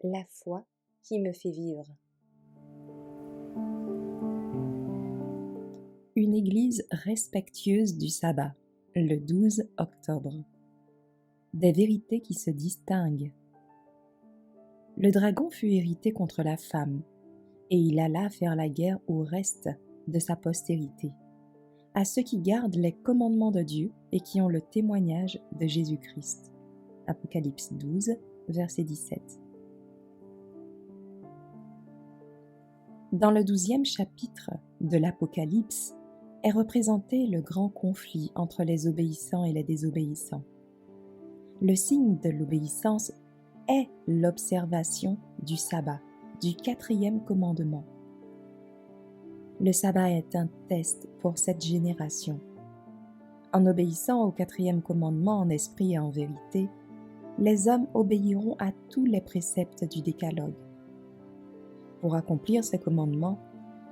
La foi qui me fait vivre. Une église respectueuse du sabbat, le 12 octobre. Des vérités qui se distinguent. Le dragon fut irrité contre la femme, et il alla faire la guerre au reste de sa postérité, à ceux qui gardent les commandements de Dieu et qui ont le témoignage de Jésus-Christ. Apocalypse 12, verset 17. Dans le 12e chapitre de l'Apocalypse est représenté le grand conflit entre les obéissants et les désobéissants. Le signe de l'obéissance est l'observation du sabbat, du 4e commandement. Le sabbat est un test pour cette génération. En obéissant au 4e commandement en esprit et en vérité, les hommes obéiront à tous les préceptes du décalogue. Pour accomplir ce commandement,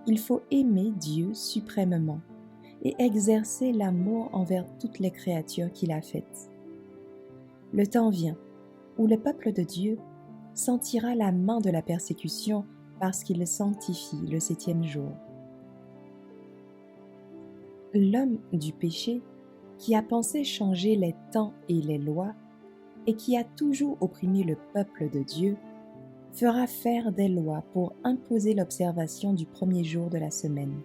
il faut aimer Dieu suprêmement et exercer l'amour envers toutes les créatures qu'il a faites. Le temps vient où le peuple de Dieu sentira la main de la persécution parce qu'il sanctifie le 7e jour. L'homme du péché, qui a pensé changer les temps et les lois, et qui a toujours opprimé le peuple de Dieu, fera faire des lois pour imposer l'observation du premier jour de la semaine.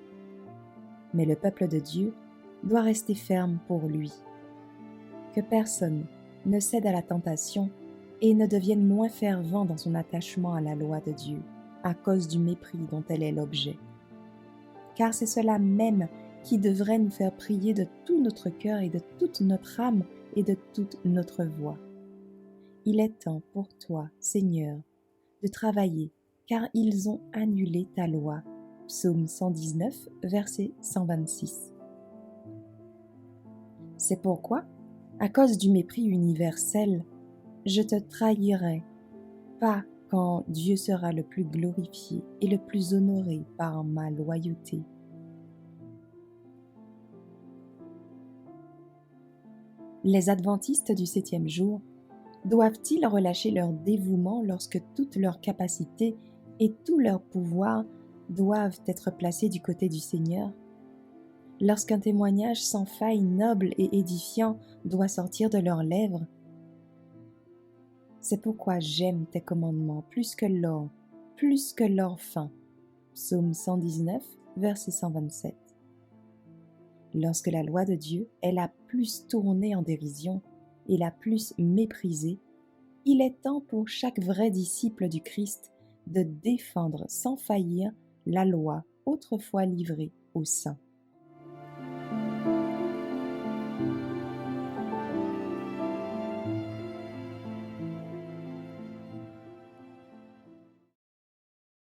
Mais le peuple de Dieu doit rester ferme pour lui. Que personne ne cède à la tentation et ne devienne moins fervent dans son attachement à la loi de Dieu, à cause du mépris dont elle est l'objet. Car c'est cela même qui devrait nous faire prier de tout notre cœur et de toute notre âme et de toute notre voix. Il est temps pour toi, Seigneur, de travailler, car ils ont annulé ta loi. Psaume 119, verset 126. C'est pourquoi, à cause du mépris universel, je te trahirai, pas quand Dieu sera le plus glorifié et le plus honoré par ma loyauté. Les adventistes du 7e jour doivent-ils relâcher leur dévouement lorsque toute leur capacité et tout leur pouvoir doivent être placés du côté du Seigneur? Lorsqu'un témoignage sans faille, noble et édifiant doit sortir de leurs lèvres? C'est pourquoi j'aime tes commandements plus que l'or fin. Psaume 119, verset 127. Lorsque la loi de Dieu est la plus tournée en dérision et la plus méprisée, il est temps pour chaque vrai disciple du Christ de défendre sans faillir la loi autrefois livrée aux saints.